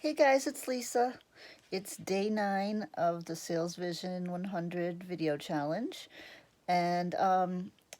Hey guys, it's Lisa. It's day 9 of the Salesvision 100 video challenge. And I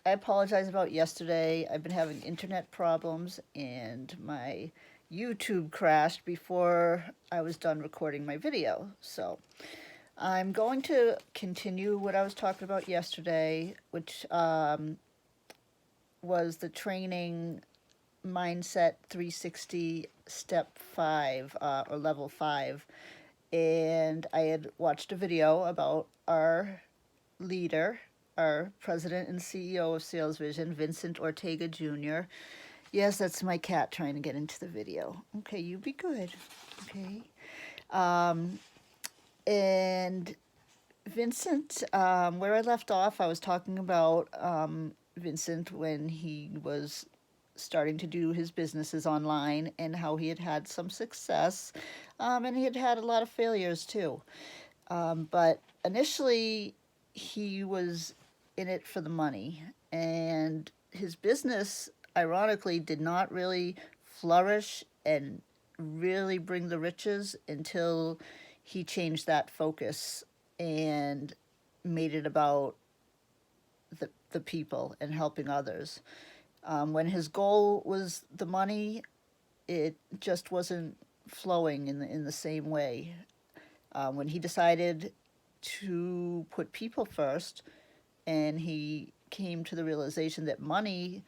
apologize about yesterday. I've been having internet problems and my YouTube crashed before I was done recording my video. So I'm going to continue what I was talking about yesterday, which was the training mindset 360 step 5 or level 5. And I had watched a video about our leader, our president and CEO of Salesvision, Vincent Ortega Jr. Yes, that's my cat trying to get into the video. Okay, you be good. Okay. And Vincent, where I left off, I was talking about Vincent when he was starting to do his businesses online and how he had had some success, and he had had a lot of failures too. But initially, he was in it for the money, and his business, ironically, did not really flourish and really bring the riches until he changed that focus and made it about the people and helping others. When his goal was the money, it just wasn't flowing in the same way. When he decided to put people first, and he came to the realization that money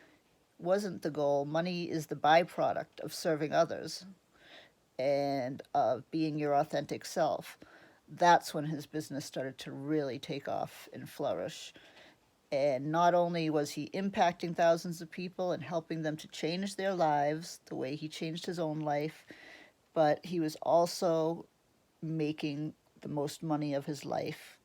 wasn't the goal, money is the byproduct of serving others and of being your authentic self. That's when his business started to really take off and flourish. And not only was he impacting thousands of people and helping them to change their lives the way he changed his own life, but he was also making the most money of his life.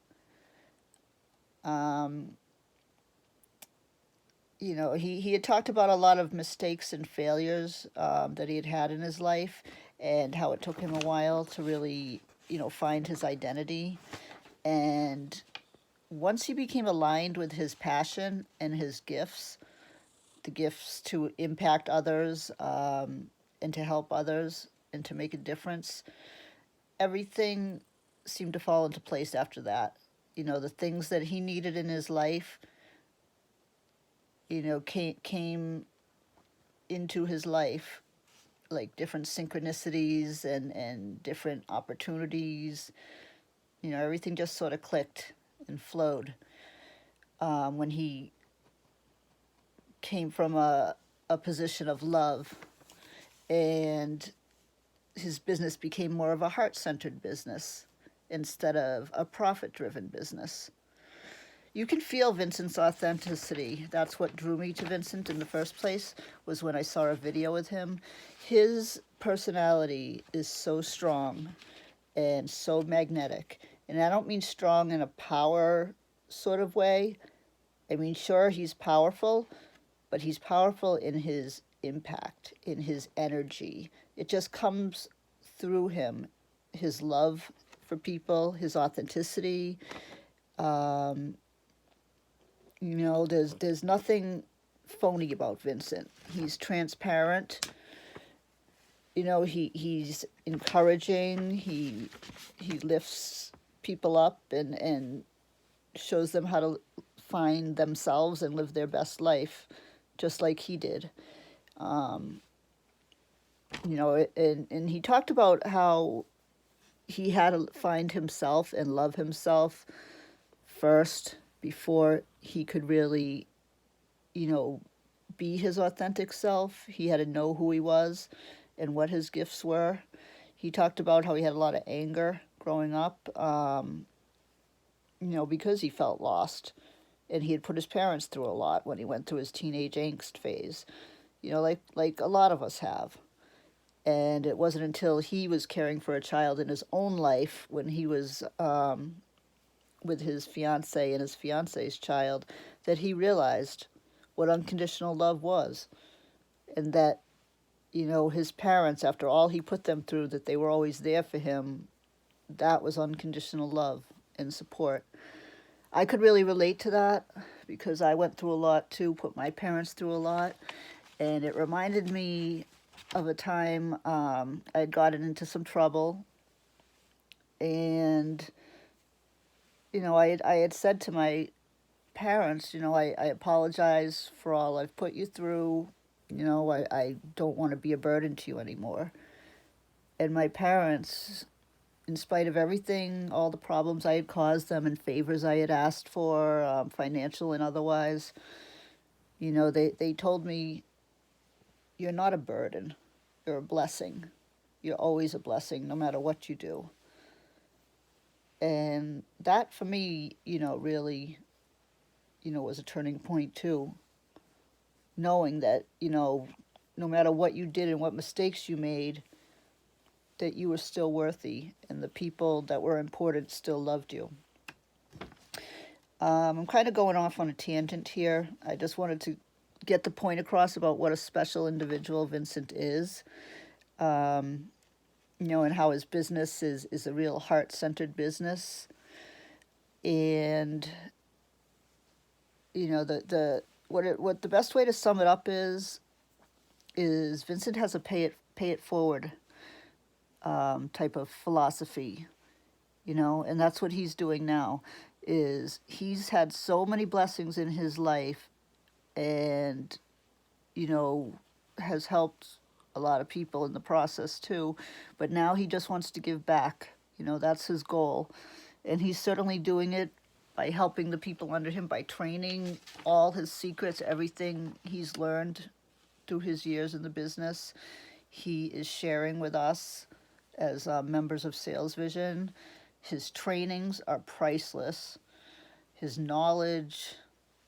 He had talked about a lot of mistakes and failures that he had had in his life, and how it took him a while to really, find his identity. And once he became aligned with his passion and his gifts, the gifts to impact others, and to help others and to make a difference, everything seemed to fall into place after that. The things that he needed in his life, came into his life, like different synchronicities and different opportunities. Everything just sort of clicked and flowed when he came from a position of love, and his business became more of a heart-centered business instead of a profit-driven business. You can feel Vincent's authenticity. That's what drew me to Vincent in the first place, was when I saw a video with him. His personality is so strong and so magnetic. And I don't mean strong in a power sort of way. I mean, sure, he's powerful, but he's powerful in his impact, in his energy. It just comes through him, his love for people, his authenticity. There's nothing phony about Vincent. He's transparent. He's encouraging. He lifts people up and shows them how to find themselves and live their best life, just like he did. And he talked about how he had to find himself and love himself first before he could really, be his authentic self. He had to know who he was and what his gifts were. He talked about how he had a lot of anger growing up, because he felt lost. And he had put his parents through a lot when he went through his teenage angst phase, like a lot of us have. And it wasn't until he was caring for a child in his own life, when he was with his fiancée and his fiancée's child, that he realized what unconditional love was. And that, his parents, after all he put them through, that they were always there for him. That was unconditional love and support. I could really relate to that because I went through a lot too, put my parents through a lot. And it reminded me of a time I had gotten into some trouble, and I had said to my parents, I apologize for all I've put you through. I don't want to be a burden to you anymore. And my parents, in spite of everything, all the problems I had caused them and favors I had asked for, financial and otherwise, they told me, you're not a burden, you're a blessing. You're always a blessing, no matter what you do. And that for me, really, was a turning point too. Knowing that, no matter what you did and what mistakes you made, that you were still worthy and the people that were important still loved you. I'm kind of going off on a tangent here. I just wanted to get the point across about what a special individual Vincent is, and how his business is a real heart-centered business. And what the best way to sum it up is Vincent has a pay it forward type of philosophy, and that's what he's doing now. Is he's had so many blessings in his life, and has helped a lot of people in the process too, but now he just wants to give back. That's his goal, and he's certainly doing it by helping the people under him, by training all his secrets, everything he's learned through his years in the business. He is sharing with us as members of Salesvision. His trainings are priceless. His knowledge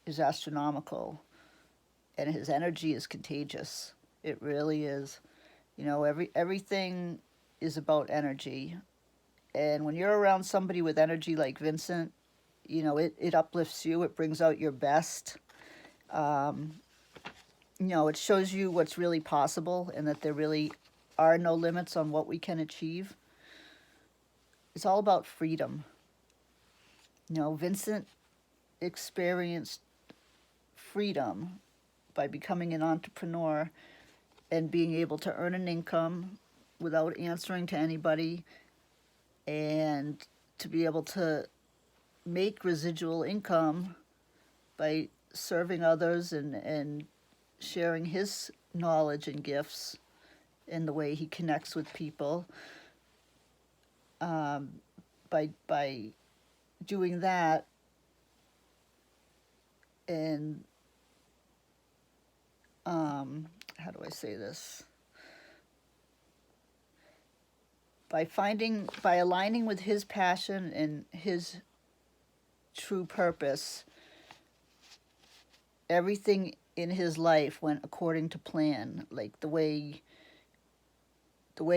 is astronomical, and his energy is contagious. It really is. Everything is about energy, and when you're around somebody with energy like Vincent, it uplifts you. It brings out your best. It shows you what's really possible, and that there really are no limits on what we can achieve. It's all about freedom. Vincent experienced freedom by becoming an entrepreneur and being able to earn an income without answering to anybody, and to be able to make residual income by serving others and sharing his knowledge and gifts in the way he connects with people. By doing that, and how do I say this? By aligning with his passion and his true purpose, everything in his life went according to plan, like the way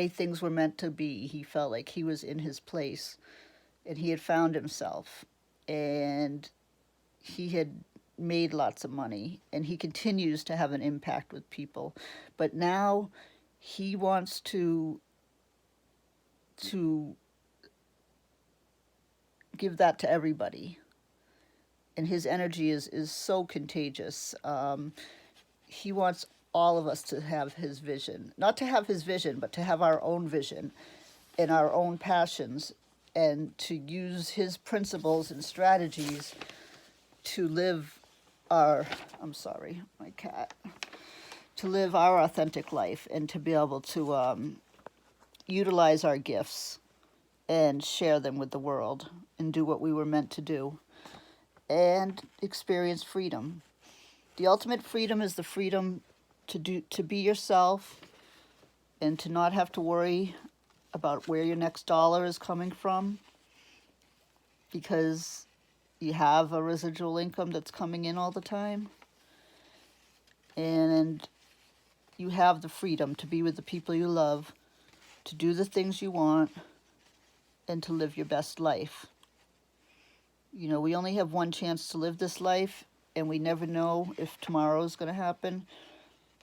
things were meant to be. He felt like he was in his place, and he had found himself, and he had made lots of money, and he continues to have an impact with people. But now he wants to give that to everybody, and his energy is so contagious. He wants all of us to have his vision, not to have his vision, but to have our own vision and our own passions, and to use his principles and strategies to live I'm sorry, my cat, to live our authentic life, and to be able to utilize our gifts and share them with the world, and do what we were meant to do, and experience freedom. The ultimate freedom is the freedom to be yourself, and to not have to worry about where your next dollar is coming from, because you have a residual income that's coming in all the time, and you have the freedom to be with the people you love, to do the things you want, and to live your best life. We only have one chance to live this life, and we never know if tomorrow is going to happen.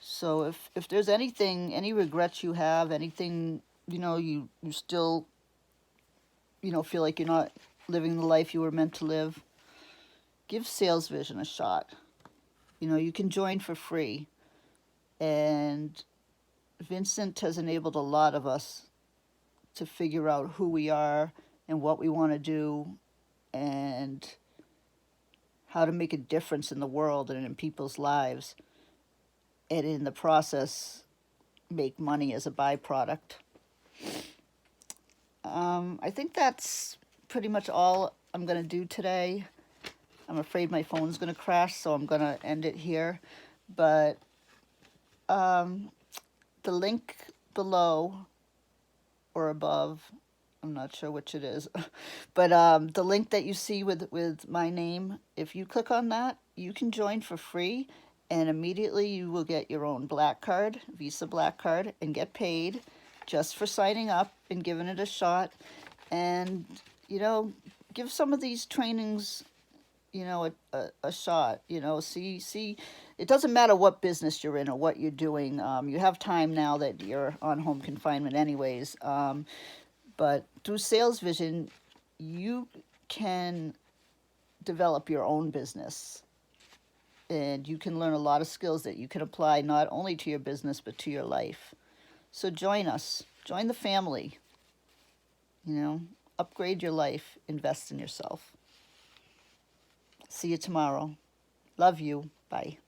So if there's any regrets you have, anything, you still, feel like you're not living the life you were meant to live, give Salesvision a shot. You can join for free, and Vincent has enabled a lot of us to figure out who we are and what we want to do and how to make a difference in the world and in people's lives, and in the process, make money as a byproduct. I think that's pretty much all I'm going to do today. I'm afraid my phone's going to crash, so I'm going to end it here. But the link below or above, I'm not sure which it is, but the link that you see with my name, if you click on that, you can join for free, and immediately you will get your own black card, Visa black card, and get paid just for signing up and giving it a shot. And, give some of these trainings, a shot. See, it doesn't matter what business you're in or what you're doing. You have time now that you're on home confinement anyways. But through Salesvision, you can develop your own business. And you can learn a lot of skills that you can apply not only to your business, but to your life. So join us. Join the family. Upgrade your life. Invest in yourself. See you tomorrow. Love you. Bye.